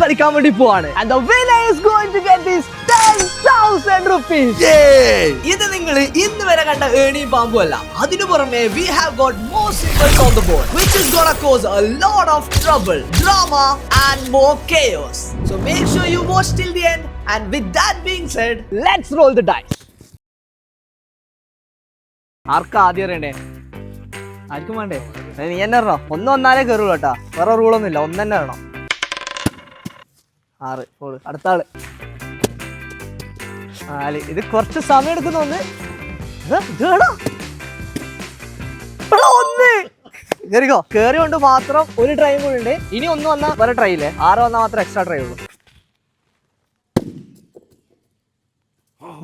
കളിക്കാൻ വേണ്ടി പോവാണ്. And the winner is going to get this 10,000 rupees. ഇത് നിങ്ങൾ ഇന്ന് വരെ കണ്ട ഏണിയും പാമ്പും അല്ല. അതിനു പുറമെ we have got more symbols on the board, which is gonna cause a lot of trouble, drama and more chaos. So make sure you watch till the end. And with that being said, let's roll the dice. ആർക്കാ ആദ്യം അറിയണ്ടേ? ആർക്കും വേണ്ടേ? നീ തന്നെ ഇറണോ? ഒന്നൊന്നാലേ കയറുള്ളൂ കേട്ടാ, വേറെ റൂളൊന്നും ഇല്ല, ഒന്ന് തന്നെ ഇറണം. 6 അടുത്ത ആള് 4. ഇത് കുറച്ച് സമയം എടുക്കുന്ന ഒന്ന്. കേറിക്കോ. കേറി കൊണ്ട് മാത്രം ഒരു ട്രൈ കൂടി ഉണ്ട്. ഇനി ഒന്ന് വന്നാൽ വേറെ ട്രൈ ഇല്ലേ? 6 വന്നാൽ മാത്രം എക്സ്ട്രാ ട്രൈ ഉള്ളൂ.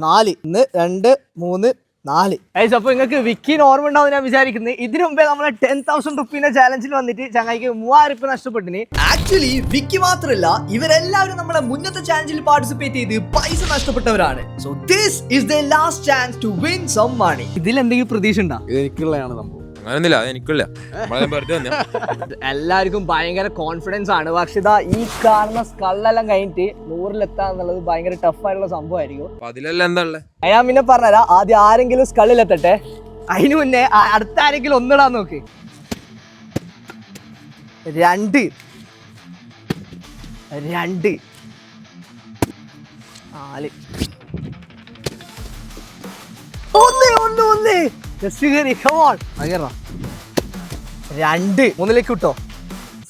4 1 2 3 4. അപ്പൊ നിങ്ങൾക്ക് വിക്കിന് ഓർമ്മ ഉണ്ടാവും ഞാൻ വിചാരിക്കുന്നത്. ഇതിനു മുമ്പേ നമ്മളെ 10,000 റുപ്പീന്റെ ചാലഞ്ചിൽ വന്നിട്ട് ചങ്ങായിക്ക് 3000 രൂപ നഷ്ടപ്പെട്ടിന്. ആക്ച്വലി വിക്കി മാത്രമല്ല, ഇവരെല്ലാവരും നമ്മളെ മുന്നത്തെ ചാലഞ്ചിൽ പാർട്ടിസിപ്പേറ്റ് ചെയ്ത് പൈസ നഷ്ടപ്പെട്ടവരാണ്. So this is the last chance to win some money. ഇതിൽ എന്തെങ്കിലും പ്രതീക്ഷ ഉണ്ടോ? എനിക്കുള്ളതാണ് സംഭവം. എല്ലാവർക്കും ഭയങ്കര കോൺഫിഡൻസ് ആണ്. പക്ഷെ ഇതാ ഈ കാണുന്ന സ്കളെല്ലാം കഴിഞ്ഞിട്ട് 100-ലെത്താ എന്നുള്ളത് ഭയങ്കര ടഫ് ആയിട്ടുള്ള സംഭവമായിരിക്കും. ഞാൻ പിന്നെ പറഞ്ഞുതരാം. ആദ്യം ആരെങ്കിലും സ്കളിലെത്തട്ടെ, അതിന് മുന്നേ അടുത്ത ആരെങ്കിലും ഒന്നിടാൻ നോക്ക്. 2 4 1 ജസ്റ്റ് കയറി. come on. 2 3ലേക്ക് വിട്ടോ.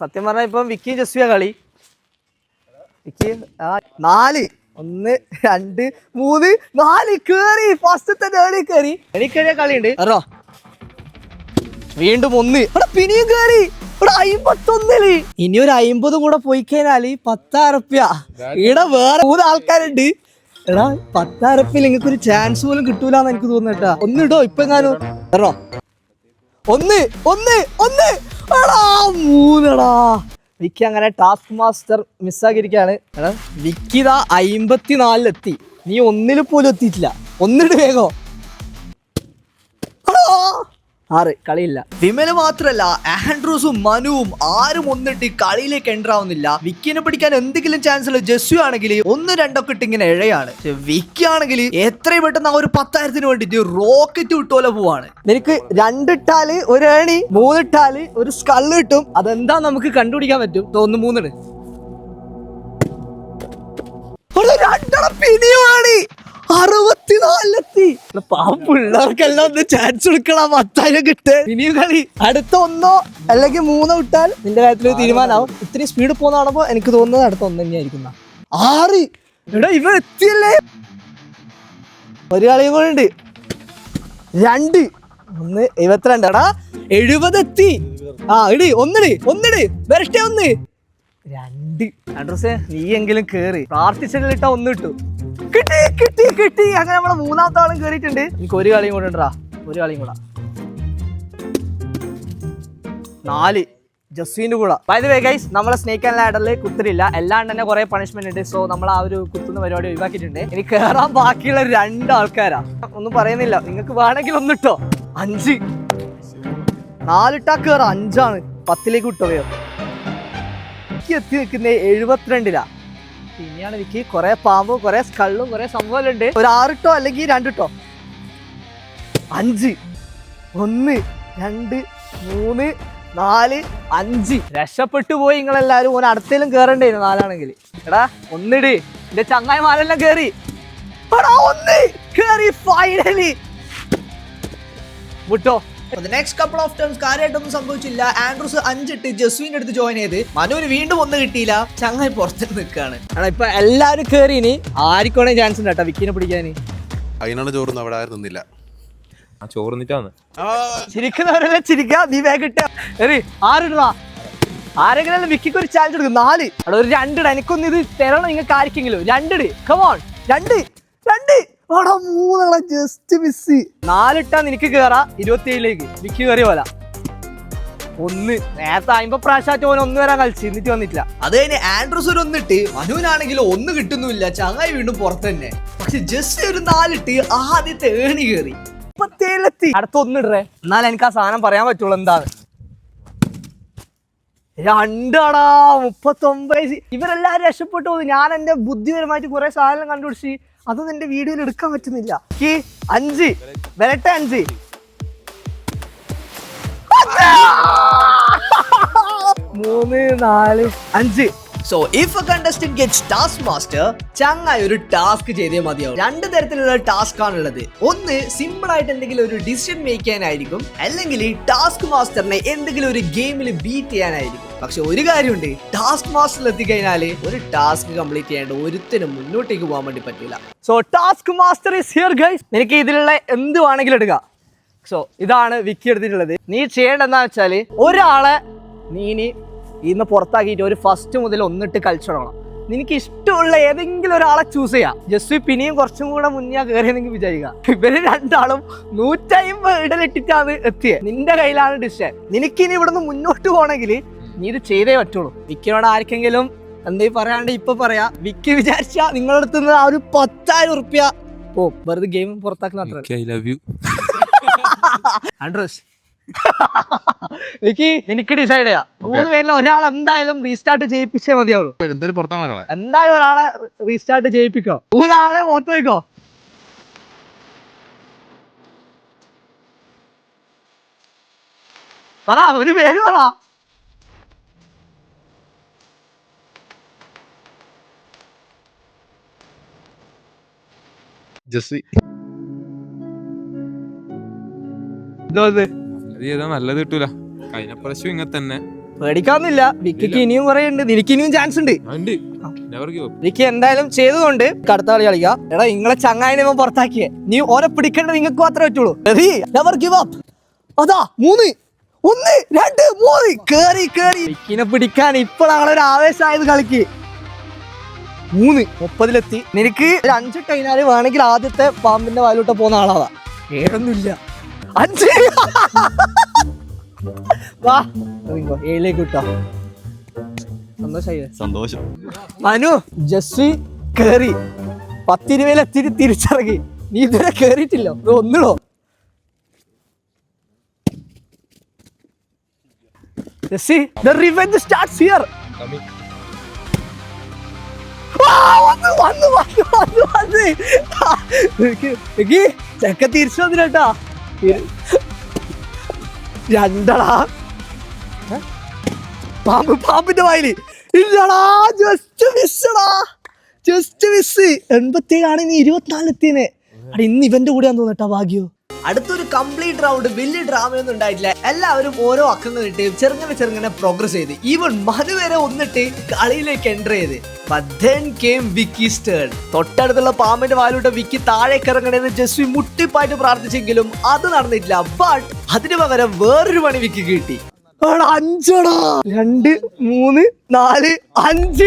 സത്യം പറഞ്ഞാൽ ഇപ്പം വിക്കി ജസ്വിയ കളി. വിക്കി 4 1 2 3 4 കേറി. ഫസ്റ്റത്തെ ഏണി കയറി. എനിക്കഴിഞ്ഞ കളിയുണ്ട് അറിയോ? വീണ്ടും 1. ഇവിടെ പിന്നെയും കയറി. ഇവിടെ 51. ഇനി ഒരു 50 കൂടെ പോയി കഴിഞ്ഞാല് 10,000 റുപ്യ. ഇവിടെ വേറെ 3 ആൾക്കാരുണ്ട്. എടാ 10,000 റുപ്യ നിങ്ങൾക്ക് ഒരു ചാൻസ് പോലും കിട്ടൂലെന്ന് എനിക്ക് തോന്നുന്നേട്ടാ. ഒന്നിടോ ഇപ്പൊ എങ്ങാനും എറോ. 1 1 1 എടാ 3. വിക്കി അങ്ങനെ ടാസ്ക് മാസ്റ്റർ മിസ്സാക്കിയിരിക്കുകയാണ്. എടാ വിക്കി ഇതാ 54-ലെത്തി. നീ 1 പോലും എത്തിയിട്ടില്ല. ഒന്നിട്ട് വേഗോ. 6 കളിയില്ല. വിമല് മാത്രല്ല, ആൻഡ്രൂസും മനുവും ആരും ഒന്നിട്ട് കളിയിലേക്ക് എൻ്റർ ആവുന്നില്ല. വിക്കിനെ പിടിക്കാൻ എന്തെങ്കിലും ചാൻസ് ഉള്ള ജസ്സു ആണെങ്കിൽ 1-2 ഒക്കെ ഇട്ട് ഇങ്ങനെ ഇഴയാണ്. വിക്കി ആണെങ്കിൽ എത്രയും പെട്ടെന്ന് ആ ഒരു 10,000-ന് വേണ്ടിട്ട് റോക്കറ്റ് വിട്ടോലെ പോവാണ്. നിനക്ക് 2 ഇട്ടാല് ഒരു ഏണി, 3 ഇട്ടാല് ഒരു സ്കള് കിട്ടും. അതെന്താ നമുക്ക് കണ്ടുപിടിക്കാൻ പറ്റും. 1 3 ഇട്. 2 പിന്നെയാണ് 64-ലെത്തി. പിള്ളേർക്കെല്ലാം ഒന്ന് ചാൻസ് കൊടുക്കണം. 10,000 കിട്ടേ. ഇനിയും കളി. അടുത്ത 1 അല്ലെങ്കിൽ 3 വിട്ടാൽ നിന്റെ കാര്യത്തിൽ തീരുമാനമാവും. ഇത്രയും സ്പീഡ് പോകുന്ന കാണുമ്പോ എനിക്ക് തോന്നുന്നത് അടുത്ത 1 തന്നെയായിരിക്കും. 6. എടാ ഇവ എത്തിയല്ലേ. ഒരു കളിയും കൂടെ ഉണ്ട്. 2 1 72. എടാ 70 എത്തി. ഇടി ഒന്നിട് വരട്ടെ. 1 2. അഡ്രസ്സേ നീ എങ്കിലും കേറി. പ്രാർത്ഥിച്ചിട്ട് 1 ഇട്ടു. കിട്ടി. അങ്ങനെ നമ്മളെ 3ാമത്തെ ആളും കേറിയിട്ടുണ്ട്. എനിക്ക് ഒരു കളിയും കൂടെ ഉണ്ടാ. ഒരു കളിയും കൂടെ 4 ജസ്വിന്റെ കൂടെ. ബൈ ദ വേ ഗൈസ്, നമ്മളെ സ്നേക്ക് ആൻഡ് ലാഡറിൽ കുത്തലില്ല. എല്ലാം തന്നെ കുറെ പണിഷ്മെന്റ് ഉണ്ട്. സോ നമ്മൾ ആ ഒരു കുത്തുന്ന പരിപാടി ഒഴിവാക്കിയിട്ടുണ്ട്. ഇനി കേറാൻ ബാക്കിയുള്ള 2 ആൾക്കാരാ. ഒന്നും പറയുന്നില്ല. നിങ്ങൾക്ക് വേണമെങ്കിൽ 1 ഇട്ടോ. 5 4 ഇട്ടാ കേറാം. 5 ആണ്. 10ലേക്ക് വിട്ടോ. എത്തി നിൽക്കുന്നത് 72-ലാ. പിന്നെയാണ് എനിക്ക് കുറെ പാമ്പും കുറെ സ്കള്ളും കുറെ സംഭവം ഉണ്ട്. ഒരു 6 ഇട്ടോ അല്ലെങ്കിൽ 2 ഇട്ടോ. 5 1 2 3 4 5. രക്ഷപ്പെട്ടു പോയി നിങ്ങളെല്ലാരും. ഓൻ അടുത്തേലും കേറണ്ടേനു 4 ആണെങ്കിൽ. എടാ 1 ഇട്. എന്റെ ചങ്ങായിമാരെല്ലാം കേറി. 1 കേറി ഫൈനലി. വിട്ടോ. നെക്സ്റ്റ് കപ്പിൾ ഓഫ് ടേംസ് കാര്യമായിട്ടൊന്നും സംഭവിച്ചില്ല. ആൻഡ്രൂസ് 5 ഇട്ട് ജസ്വിന്റെ അടുത്ത് ജോയിൻ ചെയ്ത്. മനുവിന് വീണ്ടും 1 കിട്ടിയില്ല. ചങ്ങായി പുറത്ത് നിൽക്കുകയാണ്. ഇപ്പൊ എല്ലാരും കേറി. ഇനി ആർക്കാണെ ചാൻസ് ഉണ്ട് കേട്ടോ വിക്കിനെ പിടിക്കാൻ. അതിനാണ് ചോറുന്ന. അവിടെ ആരും നിന്നില്ല. ചോറിന്നിട്ടാണ് ചിരിക്കുന്നവരെല്ലാം ചിരിക്കാ. നീ വേഗം കിട്ടാ. 6 ആരെങ്കിലും വിക്കിക്ക് ഒരു ചാൻസ് കൊടുക്കും. 4 അവിടെ ഒരു 2 ഇട. എനിക്കൊന്നും ഇത് തരണം നിങ്ങൾക്ക് ആർക്കെങ്കിലും. 2 ഇട്. Come on 2 3 just miss. 4 ഇട്ടാ നിനക്ക് കേറാ 27ലേക്ക്. വിക്കി കയറിയ പോലെ. 1 നേരത്തെ 50 പ്രാവശ്യമായിട്ട് 1 വരാൻ കളിച്ച് എന്നിട്ട് വന്നിട്ടില്ല. അത് കഴിഞ്ഞ് ആൻഡ്രൂസ് ഒരു 1 ഇട്ട്. മനുവിനാണെങ്കിൽ 1 കിട്ടുന്നില്ല. ചങ്ങായി വീണ്ടും പുറത്ത് തന്നെ. പക്ഷെ ജസ്റ്റ് ഒരു 4 ഇട്ട് ആദ്യത്തെ ഏണി കയറി. 37-ലെത്തി. അടുത്ത 1 ഇടേ. എന്നാലും എനിക്ക് ആ സാധനം പറയാൻ പറ്റുള്ളൂ എന്താണ്. രണ്ടാടാ 39. ഇവരെല്ലാരും രക്ഷപ്പെട്ടു പോകുന്നു. ഞാൻ എന്റെ ബുദ്ധിപരമായിട്ട് കുറെ സാധനം കണ്ടുപിടിച്ച് അതൊന്നും എന്റെ വീഡിയോയിൽ എടുക്കാൻ പറ്റുന്നില്ല. 5 വരട്ടെ 5 3 4 5. So if a contestant gets task master, ചങ്ങായി ഒരു ടാസ്ക് ചെയ്തേ മതിയാവും. 2 തരത്തിലുള്ള ടാസ്ക് ആണുള്ളത്. ഒന്ന് സിമ്പിൾ ആയിട്ട് എന്തെങ്കിലും ഒരു ഡിസിഷൻ മേക്ക് ചെയ്യാനായിരിക്കും, അല്ലെങ്കിൽ ടാസ്ക് മാസ്റ്ററിനെ എന്തെങ്കിലും ഒരു ഗെയിമിൽ ബീറ്റ് ചെയ്യാനായിരിക്കും. പക്ഷെ ഒരു കാര്യമുണ്ട്, ടാസ്ക് മാസ്റ്ററിൽ എത്തിക്കഴിഞ്ഞാല് ഒരു ടാസ്ക് കംപ്ലീറ്റ് ചെയ്യേണ്ട ഒരുത്തിനും മുന്നോട്ടേക്ക് പോകാൻ വേണ്ടി പറ്റില്ല. So task master is here guys. എനിക്ക് ഇതിലുള്ള എന്ത് വേണമെങ്കിലും എടുക്കാം. സോ ഇതാണ് വിക്കി എടുത്തിട്ടുള്ളത്. നീ ചെയ്യേണ്ടതെന്ന് വെച്ചാല് ഒരാളെ നീ ഇന്ന് പുറത്താക്കിയിട്ട് ഒരു ഫസ്റ്റ് മുതൽ ഒന്നിട്ട് കളിച്ചു തുടങ്ങണം. നിനക്ക് ഇഷ്ടമുള്ള ഏതെങ്കിലും ഒരാളെ ചൂസ് ചെയ്യാം. ജസ്റ്റ് പിന്നെയും കുറച്ചും കൂടെ മുന്നേ കയറിയെന്നെങ്കിൽ വിചാരിക്കുക. ഇവര് രണ്ടാളും 150 ഇടലിട്ടിട്ടാണ് എത്തിയത്. നിന്റെ കയ്യിലാണ് ഡിസിഷൻ. നിനക്കിനി ഇവിടുന്ന് മുന്നോട്ട് പോകണമെങ്കിൽ നീ ഇത് ചെയ്തേ പറ്റുള്ളൂ. വിക്കിനോട് ആർക്കെങ്കിലും എന്തേ പറയാണ്ട് ഇപ്പൊ പറയാ. വിക്കി വിചാരിച്ച നിങ്ങളുടെ അടുത്ത് നിന്ന് ആ ഒരു 10,000 ഉറുപ്പ്യ പോവും. വെറുതെ ഗെയിം പുറത്താക്കുന്ന I love you. Andrews Vicky എനിക്ക് ഡിസൈഡ് ചെയ്യാം. 3 പേരിൽ ഒരാൾ എന്തായാലും റീസ്റ്റാർട്ട് ചെയ്യിപ്പിച്ചേ മതിയാവുള്ളൂ. എന്തായാലും ഒരാളെ റീസ്റ്റാർട്ട് ചെയ്യിപ്പിക്കോ. ഒരാളെ ഓർത്ത് വെക്കോ. പറ, ഒരു പേര് പറ. ജസ്സി. നല്ലത് കിട്ടൂല. കഴിഞ്ഞ പ്രാവശ്യം ഇങ്ങനെ തന്നെ. പേടിക്കാന്നില്ല, വിക്കിക്ക് ഇനിയും കുറെ ഉണ്ട്. നിനക്ക് ഇനിയും ചാൻസ് ഉണ്ട്. വിക്കി എന്തായാലും ചെയ്തതുകൊണ്ട് അടുത്ത കളി കളിക്കാം. എടാ നിങ്ങളെ ചങ്ങായിനെ പുറത്താക്കിയേ. നീ ഓരെ പിടിക്കേണ്ടത് നിങ്ങൾക്ക് മാത്രമേ പറ്റുള്ളൂ. അതാ 3 1 2 3 കേറി. വിക്കിനെ പിടിക്കാൻ ഇപ്പോഴാണ് ഒരു ആവേശമായത് കളിക്ക്. 3 30-ലെത്തി. നിനക്ക് 5 കഴിഞ്ഞാല് വേണമെങ്കിൽ ആദ്യത്തെ പാമ്പിന്റെ വായിലോട്ട് പോകുന്ന ആളാവാ. 7ഒന്നുമില്ല. 5 വാ 7ലേക്ക് വിട്ടോ. സന്തോഷം. മനു ജസ്വി കേറി 10-20 തിരിച്ചിറങ്ങി. നീ ഇതുവരെ കേറിയിട്ടില്ലോ. ഒന്നിടോ. Jessy, the revenge starts here. ചെക്ക തിരിച്ചു വന്നിട്ടാ. രണ്ടടാ പാമ്പിന്റെ വായില് ഇല്ലടാ. Just miss. 87 നീ 24 എത്തിയേ. അട ഇന്ന് ഇവന്റെ കൂടെയാന്ന് തോന്നട്ടാ ഭാഗ്യോ. അടുത്തൊരു കംപ്ലീറ്റ് റൗണ്ട് വലിയ ഡ്രാമയൊന്നും ഉണ്ടായിട്ടില്ല. എല്ലാവരും ഓരോ അക്കങ്ങൾ ഇട്ട് ചെറുങ്ങനെ പ്രോഗ്രസ് ചെയ്ത് ഈവൻ മനു വരെ ഒന്നിട്ട് കളിയിലേക്ക് എൻ്റർ ചെയ്ത്. But then came Vicky's turn. തൊട്ടടുത്തുള്ള പാമ്പിന്റെ വായിലൂടെ വിക്കി താഴേക്ക് ഇറങ്ങണമെന്ന് ജസ്വി മുട്ടിപ്പായിട്ട് പ്രാർത്ഥിച്ചെങ്കിലും അത് നടന്നിട്ടില്ല. ബട്ട് അതിന് പകരം വേറൊരു പണി വിക്കി കിട്ടി. 5 2 3 4 5.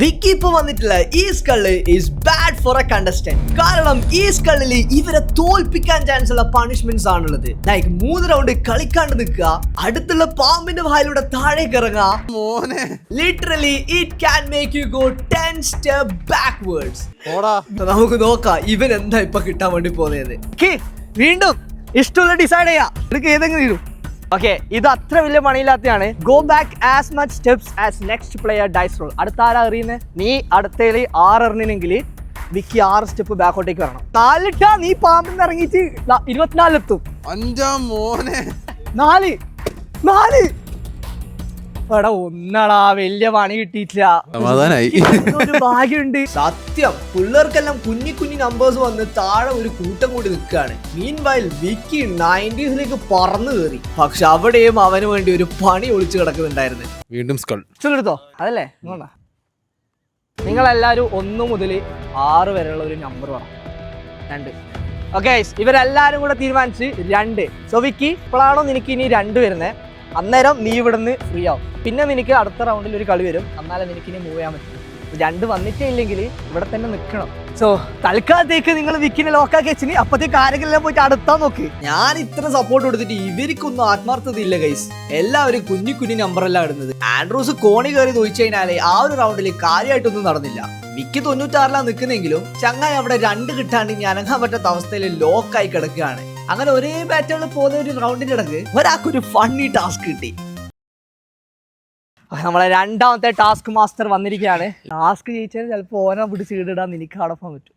വിക്കി ഇപ്പൊ വന്നിട്ടില്ല. ഈ skull is bad for A contestant. കാരണം ഈ സ്കളിൽ ഇവരെ തോൽപ്പിക്കാൻ ചാൻസ് ഉള്ള പണിഷ്മെന്റ്സ് ആണുള്ളത്. ലൈക്ക് 3 റൗണ്ട് കളിക്കാണ്ട് നിൽക്കുക, അടുത്തുള്ള പാമ്പിന്റെ വായിലൂടെ താഴേക്ക് ഇറങ്ങുക. Literally it can make you go 10 step backwards. നമുക്ക് നോക്കാം ഇവൻ എന്താ ഇപ്പൊ കിട്ടാൻ വേണ്ടി പോകുന്നത്. വീണ്ടും ഇഷ്ടമുള്ള ഡിസൈഡ് ചെയ്യാം. ഏതെങ്കിലും ഓക്കെ, ഇത് അത്ര വലിയ പണിയില്ലാത്തതാണ്. Go back as much steps as next player dice roll. അടുത്ത ആരാ എറിയുന്നത്? നീ അടുത്തതിൽ 6 എറിഞ്ഞെങ്കിൽ വിക്കി 6 സ്റ്റെപ്പ് ബാക്കോട്ടേക്ക് വരണം. 4 ഇട്ടാ നീ പാമ്പിൽ നിന്ന് ഇറങ്ങിയിട്ട് 24 എത്തും. 4 എടാ ഒന്നടാ, വലിയ പണി കിട്ടിയിട്ടില്ല. ഒരു ഭാഗ്യമുണ്ട്. സത്യം പിള്ളേർക്കെല്ലാം കുഞ്ഞി നമ്പേഴ്സ് വന്ന് താഴെ ഒരു കൂട്ടം കൂടി നിൽക്കുകയാണ്. മീൻവൈൽ വിക്കി 90s പറന്നു കയറി. പക്ഷെ അവിടെയും അവന് വേണ്ടി ഒരു പണി ഒളിച്ചു കിടക്കുന്നുണ്ടായിരുന്നു. വീണ്ടും സ്കൾ എടുത്തോ. അതല്ലേ നിങ്ങളെല്ലാരും 1 മുതൽ 6 വരെയുള്ള ഒരു നമ്പർ വേണം. 2. ഓക്കെ, ഇവരെല്ലാരും കൂടെ തീരുമാനിച്ച് 2. സോ വിക്കി, ഇപ്പോഴാണോ നിനക്ക് ഇനി 2 വരുന്നത്? അന്നേരം നീ ഇവിടുന്ന് ഫ്രീ ആവും. പിന്നെ നിനക്ക് അടുത്ത റൗണ്ടിൽ ഒരു കളി വരും. എന്നാലും നിനക്ക് ഇനി മൂവ് ചെയ്യാൻ പറ്റും. 2 വന്നിട്ടേ ഇല്ലെങ്കിൽ ഇവിടെ തന്നെ നിൽക്കണം. സോ തൽക്കാലത്തേക്ക് നിങ്ങൾ വിക്കിനെ ലോക്കാക്കി വെച്ചിന്. അപ്പത്തേക്ക് ആരെങ്കിലും പോയിട്ട് അടുത്താൻ നോക്ക്. ഞാൻ ഇത്ര സപ്പോർട്ട് കൊടുത്തിട്ട് ഇവർക്കൊന്നും ആത്മാർത്ഥത ഇല്ല ഗൈസ്. എല്ലാവരും കുഞ്ഞി നമ്പറെല്ലാം ഇടുന്നത്. ആൻഡ്രൂസ് കോണി കയറി ചോദിച്ചു കഴിഞ്ഞാല് ആ ഒരു റൗണ്ടിൽ കാര്യമായിട്ടൊന്നും നടന്നില്ല. വിക്കി 96 നിൽക്കുന്നെങ്കിലും ചങ്ങായി അവിടെ 2 കിട്ടാണ്ട് ഞാനങ്ങാൻ പറ്റാത്ത അവസ്ഥയിൽ ലോക്കായി കിടക്കുകയാണ്. അങ്ങനെ ഒരേ പാറ്റേണിൽ പോകുന്ന ഒരു റൗണ്ടിന്റെ ഇടക്ക് ഒരാൾക്കൊരു ഫണ്ണി ടാസ്ക് കിട്ടി. നമ്മളെ രണ്ടാമത്തെ ടാസ്ക് മാസ്റ്റർ വന്നിരിക്കുകയാണ്. ടാസ്ക് ജയിച്ചാൽ ചിലപ്പോൾ ഓനെ പിടിച്ച് ഈടിടാൻ എനിക്ക് അവിടെ പോകാൻ പറ്റും.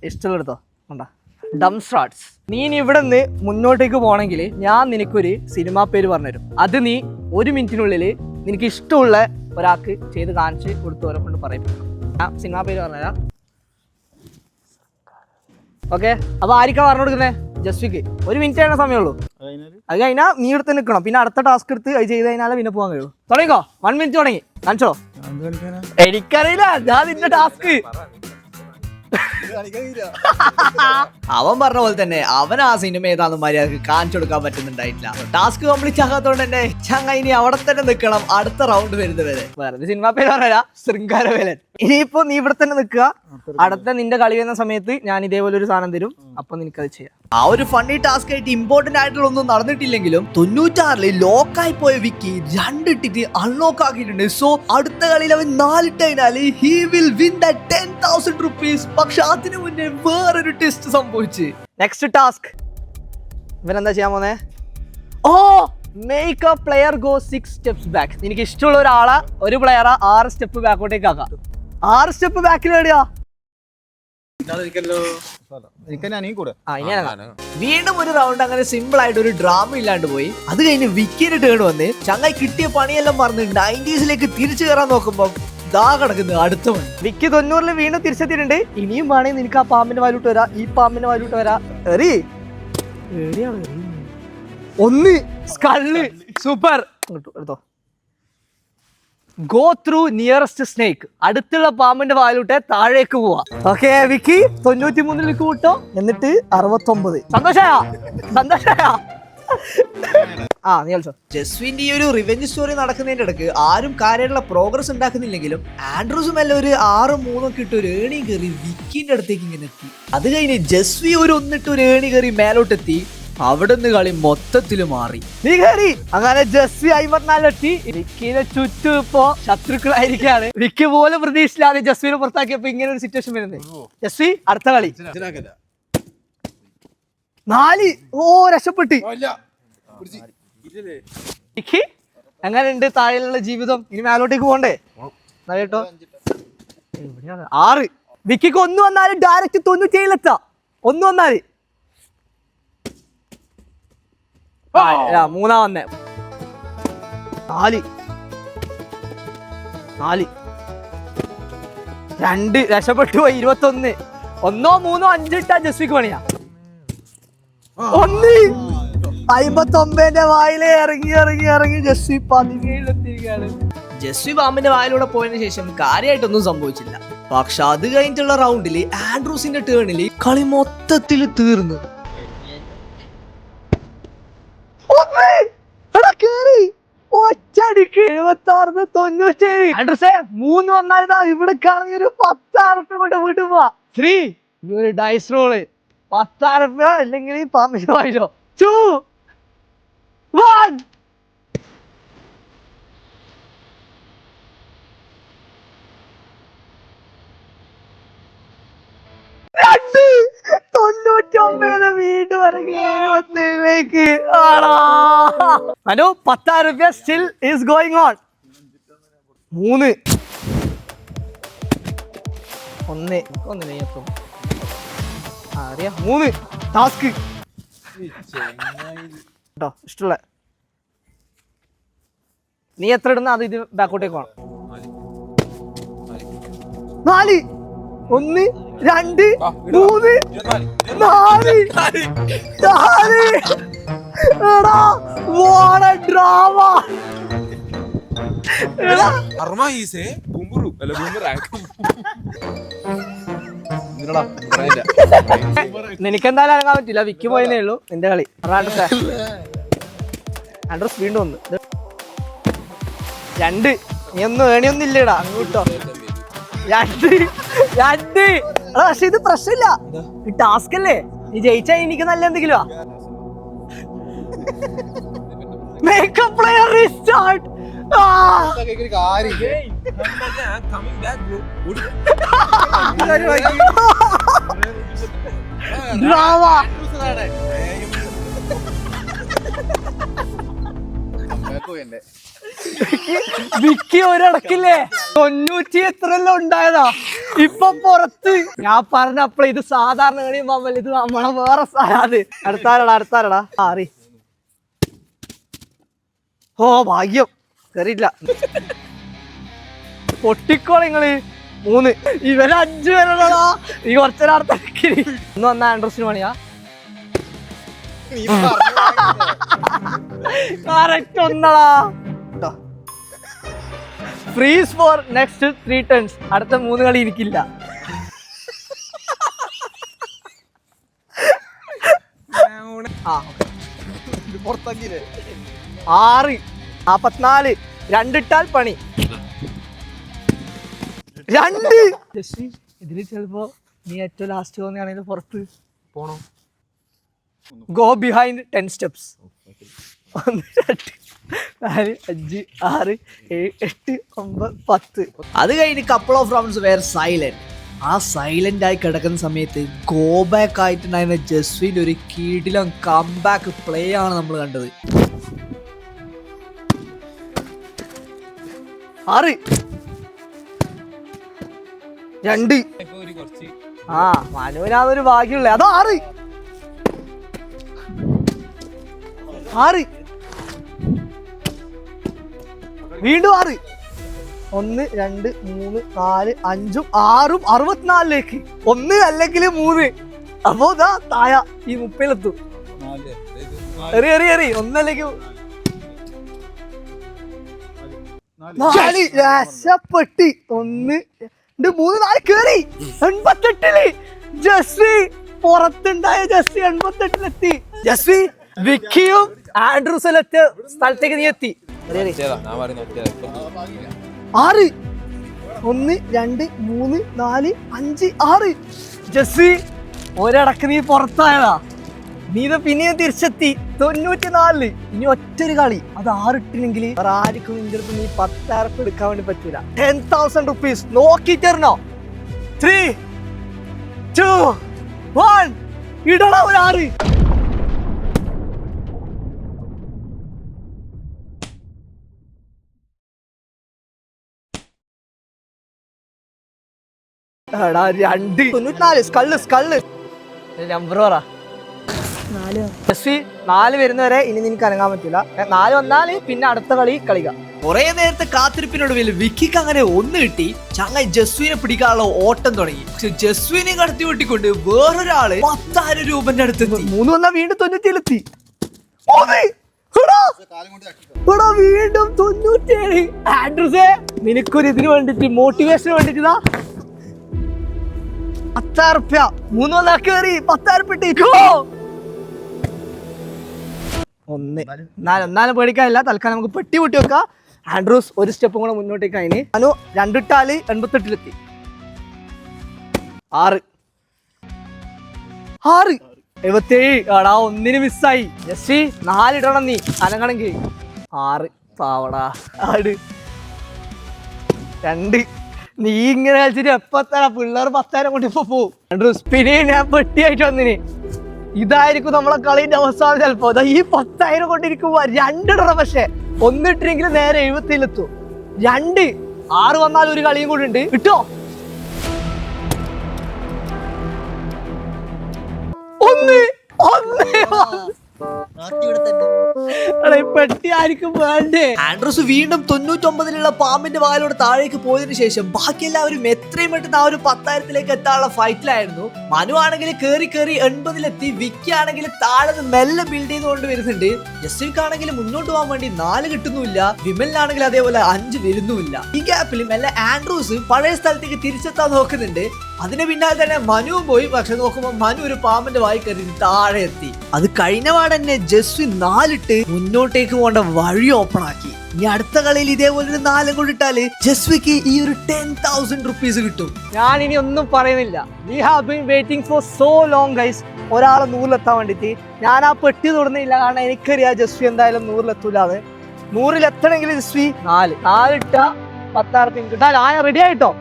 ഇഷ്ടമുള്ളെടുത്തോ കണ്ടാ ഡം സ്റ്റാർട്ട്സ്. നീ ഇനി ഇവിടെ നിന്ന് മുന്നോട്ടേക്ക് പോകണമെങ്കിൽ ഞാൻ നിനക്കൊരു സിനിമാ പേര് പറഞ്ഞുതരും. അത് നീ 1 മിനിറ്റിനുള്ളിൽ നിനക്ക് ഇഷ്ടമുള്ള ഒരാൾക്ക് ചെയ്ത് കാണിച്ച് കൊടുത്തവരെ കൊണ്ട് പറയിപ്പിക്കണം. ഞാൻ സിനിമാ പേര് പറഞ്ഞുതരാം. ഓക്കെ, അപ്പോൾ ആർക്കാ പറഞ്ഞു കൊടുക്കുന്നത്? ജസ്വിക്ക്. 1 മിനിറ്റ് ആയ സമയമുള്ളൂ. അത് കഴിഞ്ഞാൽ നീ എടുത്ത് നിൽക്കണം. പിന്നെ അടുത്ത ടാസ്ക് എടുത്ത് അത് ചെയ്ത് കഴിഞ്ഞാൽ പിന്നെ പോകാൻ കഴിയുള്ളൂ. തുടങ്ങിക്കോ. 1 മിനിറ്റ് തുടങ്ങി. കാണിച്ചോ. എനിക്കറിയില്ല, ഞാൻ നിന്റെ ടാസ്ക്. അവൻ പറഞ്ഞ പോലെ തന്നെ അവൻ ആ സിനിമ ഏതാണെന്ന് മര്യാദക്ക് കാണിച്ചു കൊടുക്കാൻ പറ്റുന്നുണ്ടായിട്ടില്ല. ടാസ്ക് കംപ്ലീറ്റ് ആകാത്തോണ്ട് തന്നെ ചങ്ങ ഇനി അവിടെ തന്നെ നിൽക്കണം അടുത്ത റൗണ്ട് വരുന്നവരെ. വേറെ സിനിമ പേര് പറയാ ശൃംഗാരവേലൻ. ഇനിയിപ്പോ നീ ഇവിടെ തന്നെ നിൽക്കുക. അടുത്ത നിന്റെ കളി വരുന്ന സമയത്ത് ഞാൻ ഇതേപോലെ ഒരു സാധനം തരും. അപ്പൊ നിനക്കത് ചെയ്യാം. ആ ഒരു ഫണ്ണി ടാസ്ക് ആയിട്ട് ഇമ്പോർട്ടന്റ് ആയിട്ടുള്ള ഒന്നും നടന്നിട്ടില്ലെങ്കിലും 96 ലോക്കായി പോയ വിക്കി 2 ഇട്ടിട്ട് അൺലോക്ക് ആക്കിയിട്ടുണ്ട്. സോ അടുത്ത കളിയിൽ അവൻ 4 ഇട്ട് കഴിഞ്ഞാൽ he will win that 10,000 rupees. പക്ഷെ അതിനു മുന്നേ വേറൊരു ടെസ്റ്റ് സംഭവിച്ചു. നെക്സ്റ്റ് ടാസ്ക് ഇവനെന്താ ചെയ്യാൻ പോന്നെ? ഓ, make a player go 6 steps back. എനിക്ക് ഇഷ്ടമുള്ള ഒരാളെ ഒരു പ്ലെയറെ 6 സ്റ്റെപ്പ് ബാക്കോട്ടേക്ക് ആക്കാം. 6 സ്റ്റെപ്പ് ബാക്കിൽ എവിടെയാ? വീണ്ടും ഒരു റൗണ്ട് അങ്ങനെ സിമ്പിൾ ആയിട്ട് ഒരു ഡ്രാമ ഇല്ലാണ്ട് പോയി. അത് കഴിഞ്ഞ് വിക്കിന് ടേൺ വന്ന് ചങ്ങായി കിട്ടിയ പണിയെല്ലാം മറന്ന് 90s തിരിച്ചു കയറാൻ നോക്കുമ്പോ ദാ കിടക്കുന്നു അടുത്ത പണി. വിക്കി 90 വീണ്ടും തിരിച്ചെത്തിയിട്ടുണ്ട്. ഇനിയും വേണമെങ്കിൽ നിനക്ക് ആ പാമ്പിന്റെ വായിലോട്ട് വരാം, ഈ പാമ്പിന്റെ വായിലോട്ട് വരാം. ഒന്ന് സ്കള്ള്. സൂപ്പർ. എടുത്തോ. Go through nearest snake. അടുത്തുള്ള പാമ്പിന്റെ വായിലോട്ട് താഴേക്ക് പോവാ. ഓക്കെ വിക്കി 93 കൂട്ടോ, എന്നിട്ട് 69. സന്തോഷായ ആ നീ കളിച്ചോ. ജസ്വിന്റെ ഈ ഒരു റിവെഞ്ച് സ്റ്റോറി നടക്കുന്നതിന്റെ ഇടയ്ക്ക് ആരും കാര്യമുള്ള പ്രോഗ്രസ് ഉണ്ടാക്കുന്നില്ലെങ്കിലും ആൻഡ്രൂസും എല്ലാം ഒരു 6-3 ഇട്ട് ഒരു ഏണി കയറി വിക്കിന്റെ അടുത്തേക്ക് ഇങ്ങനെ എത്തി. അത് കഴിഞ്ഞ് ജസ്വി ഒരു 1 ഇട്ട് ഒരു ഏണി കയറി മേലോട്ടെത്തി. അവിടുന്ന് കളി മൊത്തത്തില് മാറി. നീ കയറി. അങ്ങനെ ജസ്വി 54 എത്തി. വിക്കിനെ ചുറ്റും ഇപ്പോ ശത്രുക്കളായിരിക്കാണ്. വിക്കി പോലും പ്രതീക്ഷിച്ചില്ലാതെ ജസ്വിനെ പുറത്താക്കിയപ്പോ ഇങ്ങനെ ഒരു സിറ്റുവേഷൻ വരുന്നത്. ജസ്വി അടുത്ത കളി 4. ഓ രക്ഷപ്പെട്ട്. വിക്കി എങ്ങനെയുണ്ട് താഴെയുള്ള ജീവിതം? ഇനി മേലോട്ടേക്ക് പോണ്ടേ? കേട്ടോ 6. വിക്കിക്ക് 1 വന്നാലും ഡയറക്റ്റ് 97 1 വന്നാല് 3 വന്നേ. 4 2 രക്ഷപ്പെട്ടു പോയി. 21. 1, 3, 5 ഇട്ടാ ജസ്വിക്ക് പണിയാ. 1 59 വായിലെ ഇറങ്ങി ജസ്വി 17 ജസ്വി പാമ്പിന്റെ വായിലൂടെ പോയതിനു ശേഷം കാര്യമായിട്ടൊന്നും സംഭവിച്ചില്ല. പക്ഷെ അത് കഴിഞ്ഞിട്ടുള്ള റൗണ്ടില് ആൻഡ്രൂസിന്റെ ടേണില് കളി മൊത്തത്തിൽ തീർന്നു. 3 വന്നാലിതാ ഇവിടെ കാണുന്ന ഒരു 10,000 കൊണ്ട് വീട്ടിൽ പോവാ. 3 ഒരു ഡൈസ് റോള് 10,000 അല്ലെങ്കിൽ പാമ്പിന്റെ വായിലോ. 2, 1. വീണ്ടും Manu 10,000 still is going on. 3 അറിയാം. 3 ടാസ്ക് കേട്ടോ ഇഷ്ടമുള്ള. നീ എത്ര ഇടുന്ന അത് ഇത് ബാക്കോട്ടേക്ക് വേണം. 4 1 2 3 4 എടാ വാട്ട് എ ഡ്രാമ. നിനക്കെന്തായാലും ഇറങ്ങാൻ പറ്റില്ല. വിക്കി പോയതേ ഉള്ളൂ. നിന്റെ കളി. ആൻഡ്രൂസ് വീണ്ടും 1 2. നീ ഒന്നും ഏണിയൊന്നും ഇല്ലടാ അങ്ങോട്ടോ. 2 പക്ഷെ ഇത് പ്രശ്നമില്ല. ഈ ടാസ്ക് അല്ലേ, നീ ജയിച്ചാ എനിക്ക് നല്ല എന്തെങ്കിലും. Makeup player restart. ഡ്രാമ. വിക്കി ഒരടക്കില്ലേ 90 എത്രല്ലോ ഉണ്ടായതാ ഇപ്പൊ പുറത്ത്. ഞാൻ പറഞ്ഞപ്പളെ ഇത് സാധാരണ കളിയുമ്പോ ഇത് നമ്മളെ വേറെ സാധനം. അടുത്താരടാ ആറി. ഓ ഭാഗ്യം കയറിയില്ല. പൊട്ടിക്കോളെ നിങ്ങള് 3 ഇവര് 5 പേരുള്ളതാ. ഈ കുറച്ചൊരാടത്തേക്ക് ഇന്ന് വന്ന ആൻഡ്രൂസിന് പണിയാ. കറക്റ്റ് ഒന്നടാ. Freeze for next 3 turns. അടുത്ത 3 കളി ഇരിക്കില്ല. പുറത്താക്കിയില്ലേ 6 44 2 ഇട്ടാൽ പണി 2. ഇതില് ചിലപ്പോ നീ ഏറ്റവും ലാസ്റ്റ് പോകുന്നതാണെങ്കിൽ പുറത്ത് പോണോ? Go behind 10 steps. 1 2 4 5 6 7 8 9 10. അത് കഴിഞ്ഞ് couple of rounds were silent. ആ സൈലന്റ് ആയി കിടക്കുന്ന സമയത്ത് ഗോ ബാക്ക് ആയിട്ടുണ്ടായിരുന്ന ജസ്വിന്റെ ഒരു കിടിലം കംബാക്ക് പ്ലേ ആണ് നമ്മൾ കണ്ടത്. 6 2. ആ മനുവിനതൊരു ഭാഗ്യമുള്ളേ. അതോ 6 വീണ്ടും 6. 1 2 3 4 5 6 64ലേക്ക് 1 അല്ലെങ്കിൽ 3. അപ്പോ ഇതാ തായ ഈ 30-ലെത്തും. എറി 1 അല്ലെങ്കിൽ 4. രക്ഷപ്പെട്ടി. 1 2 3 4 കേറി 88-ല്. ജസ്വി പുറത്തുണ്ടായ ജസ്വി 88-ലെത്തി. ജസ്വി വിക്കിയും ആൻഡ്രൂസിലെത്തിയ സ്ഥലത്തേക്ക് നീ എത്തി. 6 1 2 3 4 5 6. ജസ്വി ഒരടക്ക് നീ പുറത്തായതാ. നീ ഇത് പിന്നെയും തിരിച്ചെത്തി 94. ഇനി ഒറ്റൊരു കളി അത് 6 ഇട്ടില്ലെങ്കിൽ വേറെ ആർക്കും നിന്റെ അടുത്ത് നീ 10,000 എടുക്കാൻ വേണ്ടി പറ്റൂല. 10,000 rupees നോക്കിട്ടേരണോ? 3 2 1 ഇടടാ ഒരു 6. എടാ 2 94 സ്കള്ള് നമ്പർ പറ. 4 വരുന്നവരെ ഇനി നിനക്ക് അനങ്ങാൻ പറ്റില്ല. 4 വന്നാല് പിന്നെ അടുത്ത കളി കളിക്കാം. കുറെ നേരത്തെ കാത്തിരിപ്പിനൊടുവിൽ വിക്കിക്ക് അങ്ങനെ 1 കിട്ടി. ചങ്ങായി ജസ്വിനെ പിടിക്കാനുള്ള ഓട്ടം തുടങ്ങി. പക്ഷെ ജസ്വിനെ കടത്തി വെട്ടിക്കൊണ്ട് വേറൊരാള് 10,000 രൂപന്റെ അടുത്തെത്തി. 3 വന്നാ വീണ്ടും 97-ലെത്തി. വീണ്ടും 97. ആൻഡ്രൂസേ നിനക്കൊരു ഇതിന് വേണ്ടിട്ട് മോട്ടിവേഷന് വേണ്ടിട്ടാ 10,000 റുപ്യ 3 വന്നാ കേറി 10,000 പെട്ടിക്കോ. 1 എന്നാലും പേടിക്കാനില്ല. തൽക്കാലം നമുക്ക് പെട്ടി പൊട്ടി വെക്കാം. ആൻഡ്രൂസ് ഒരു സ്റ്റെപ്പും കൂടെ മുന്നോട്ടേക്ക് അതിന്. അനു 2 ഇട്ടാല് 88-ലെത്തി. 6 77. എടാ 1 മിസ്സായി. ജസ്റ്റ് 4 ഇടണം നീ അനങ്ങണെങ്കിൽ. 6 പാവടാ. 2 നീ ഇങ്ങനെ കളിച്ചിട്ട് എപ്പത്താ പിള്ളേർ 10,000 കൊണ്ട് ഇപ്പൊ പോവും. ആൻഡ്രൂസ് പിന്നെ ഞാൻ പെട്ടിയായിട്ട് വന്നിന്. ഇതായിരിക്കും നമ്മളെ കളിന്റെ അവസാനം. ചിലപ്പോ ഈ 10,000 കൊണ്ടിരിക്കുമ്പോ 2 ഇടണം. പക്ഷെ 1 ഇട്ടെങ്കിൽ നേരെ 70-ലെത്തും. 2 6 വന്നാൽ ഒരു കളിയും കൂടി ഉണ്ട്. കിട്ടോ? 1 പെട്ടി ആയിരിക്കും വേണ്ടേ. ആൻഡ്രൂസ് വീണ്ടും 99-ലുള്ള പാമ്പിന്റെ വായിലൂടെ താഴേക്ക് പോയതിനു ശേഷം ബാക്കി എല്ലാവരും എത്രയും പെട്ടെന്ന് ആ ഒരു 10,000-ലേക്ക് എത്താനുള്ള ഫൈറ്റിലായിരുന്നു. മനു ആണെങ്കിൽ കേറി 80-ലെത്തി. വിക്കി ആണെങ്കിൽ താഴെ മെല്ലെ ബിൽഡ് ചെയ്തുകൊണ്ട് വരുന്നുണ്ട്. ജസ്റ്റിക്കാണെങ്കിൽ മുന്നോട്ട് പോകാൻ വേണ്ടി 4 കിട്ടുന്നുമില്ല. വിമലിനാണെങ്കിൽ അതേപോലെ 5 വരുന്നുമില്ല. ഈ ഗ്യാപ്പിൽ മെല്ലെ ആൻഡ്രൂസ് പഴയ സ്ഥലത്തേക്ക് തിരിച്ചെത്താൻ നോക്കുന്നുണ്ട്. അതിന് പിന്നാലെ തന്നെ മനുവും പോയി. പക്ഷെ നോക്കുമ്പോ മനു ഒരു പാമ്പിന്റെ വായി കയറി താഴെ എത്തി. അത് കഴിഞ്ഞ പാടന്നെ ജസ്വി 4 ഇട്ട് മുന്നോട്ടേക്ക് പോകേണ്ട വഴി ഓപ്പൺ ആക്കി. ഇനി അടുത്ത കളിയിൽ ഇതേപോലെ ഒരു 4 കൂടി ഇട്ടാല് ജസ്വിക്ക് ഈ ഒരു 10,000 rupees കിട്ടും. ഞാൻ ഇനി ഒന്നും പറയുന്നില്ല. We have been waiting for so long guys. ഒരാളെ 100-ലെത്താൻ വേണ്ടിട്ട് ഞാൻ ആ പെട്ടി തുറന്നില്ല. കാരണം എനിക്കറിയാം ജസ്വി എന്തായാലും 100-ലെത്തൂലാന്ന്. 100-ലെത്തണമെങ്കിൽ ജസ്വി 4 ഇട്ട 10,000 കിട്ടാൻ ഞാൻ റെഡി ആയിട്ടോ.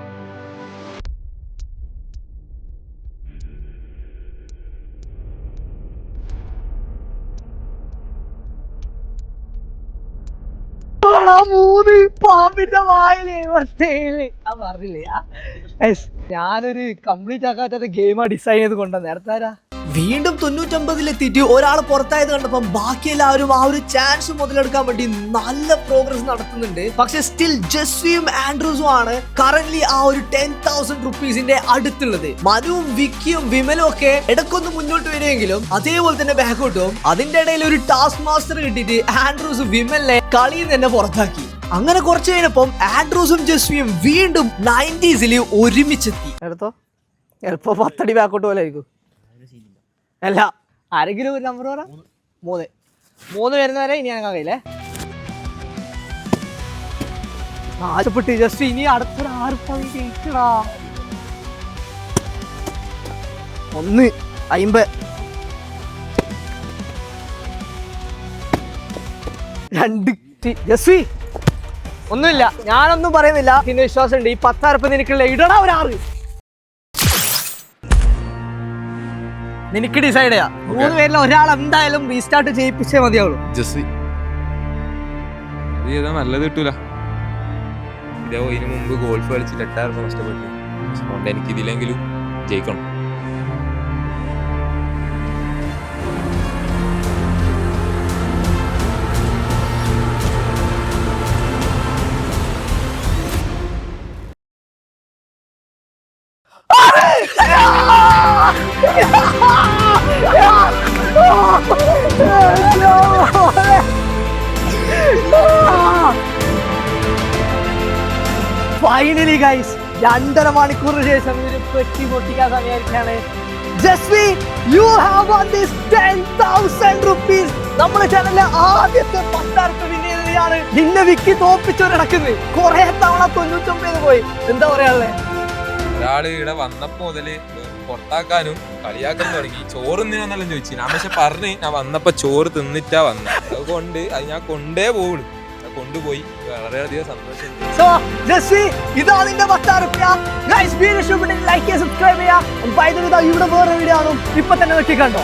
പാമ്പിന്റെ വായില് പറഞ്ഞില്ലേ ഞാനൊരു കംപ്ലീറ്റ് ആക്കാത്ത ഗെയിമാ ഡിസൈൻ ചെയ്ത് കൊണ്ടുവന്ന നേരത്താരാ വീണ്ടും 99-ലെത്തിയിട്ട് ഒരാൾ പുറത്തായത് കണ്ടപ്പം ബാക്കി എല്ലാവരും ആ ഒരു ചാൻസ് മുതലെടുക്കാൻ വേണ്ടി നല്ല പ്രോഗ്രസ് നടത്തുന്നുണ്ട്. പക്ഷെ സ്റ്റിൽ ജസ്വിയും ആൻഡ്രൂസും ആണ് കറന്റ്ലി ആ ഒരു 10,000 റുപ്പീസിന്റെ അടുത്തുള്ളത്. മനുവും വിക്കിയും വിമലും ഒക്കെ ഇടക്കൊന്ന് മുന്നോട്ട് വരുമെങ്കിലും അതേപോലെ തന്നെ ബാക്കോട്ടും. അതിന്റെ ഇടയിൽ ഒരു ടാസ്ക് മാസ്റ്റർ കിട്ടിയിട്ട് ആൻഡ്രൂസ് വിമലിനെ കളിയിൽ തന്നെ പുറത്താക്കി. അങ്ങനെ കുറച്ച് കഴിഞ്ഞപ്പം ആൻഡ്രൂസും ജസ്വിയും വീണ്ടും 90s ഒരുമിച്ചെത്തി. എടുത്തോ ചിലപ്പോ 10 അടി ബാക്കോട്ട് പോലെ ആയിരിക്കും. അല്ല ആരെങ്കിലും ഒരു നമ്പർ പറ. 3 വരുന്നവരെ ഇനി ഞങ്ങൾ കയ്യില്ലേ ആശപ്പെട്ട് ജസ്റ്റ് ഇനി അടുത്തൊരു 6 പോയിന്റ് ജയിക്കടാ. 150 2 ജസ്വി ഒന്നുമില്ല, ഞാനൊന്നും പറയുന്നില്ല. പിന്നെ വിശ്വാസം ഉണ്ട് ഈ 10,000 നിനക്കുള്ള ഇടടാ. ഒരു 6 നിനക്ക് ഡിസൈഡ് ചെയ്യാം. 3 പേരിൽ ഒരാൾ എന്തായാലും റീസ്റ്റാർട്ട് ചെയ്യിപ്പിച്ചേ മതിയാവുള്ളൂ. ജസ്റ്റ് അത് ചെയ്താൽ നല്ലത് കിട്ടൂല. ഇതേ ഇതിന് മുമ്പ് ഗോൾഫ് കളിച്ചിട്ട് 8,000 നഷ്ടപ്പെട്ടു. അതുകൊണ്ട് എനിക്ക് ഇതിലെങ്കിലും ജയിക്കണം. ഫൈനലി ഗൈസ് 2.5 മണിക്കൂറിന് ശേഷം ഒരു പെട്ടി പൊട്ടിക്കാൻ സമയമായിരിക്കാണ്. ജസ്വി, you have won this 10,000 rupees. നമ്മുടെ ചാനലിലെ ആദ്യത്തെ 10,000 വിൻ ചെയ്തതാണ്. നിന്നെ വിക്കി തോപ്പിച്ചോരടക്കുന്നത്. കുറെ തവണ 99 പോയി. എന്താ പറയാനുള്ളത്? ഒരാള് ഇവിടെ വന്നപ്പോ മുതല് പുറത്താക്കാനും കളിയാക്കാനും തുടങ്ങി. ചോറ് തിന്നാന്നെല്ലാം ചോദിച്ചു. ഞാൻ പക്ഷെ പറഞ്ഞ് ഞാൻ വന്നപ്പോ ചോറ് തിന്നിട്ടാ വന്ന. അതുകൊണ്ട് അത് ഞാൻ കൊണ്ടേ പോകുള്ളൂ. കൊണ്ടുപോയി. വളരെയധികം സന്തോഷം. സോ ജസ്വി, ഇതാ നിന്റെ 10,000. ഗൈസ് വീഡിയോ ഇഷ്ടപ്പെട്ടെങ്കിൽ ലൈക്ക് ചെയ്യുക, സബ്സ്ക്രൈബ് ചെയ്യുക. ഇവിടെ വേറെ വീഡിയോ ആണ് ഇപ്പൊ തന്നെ വെട്ടി കണ്ടോ.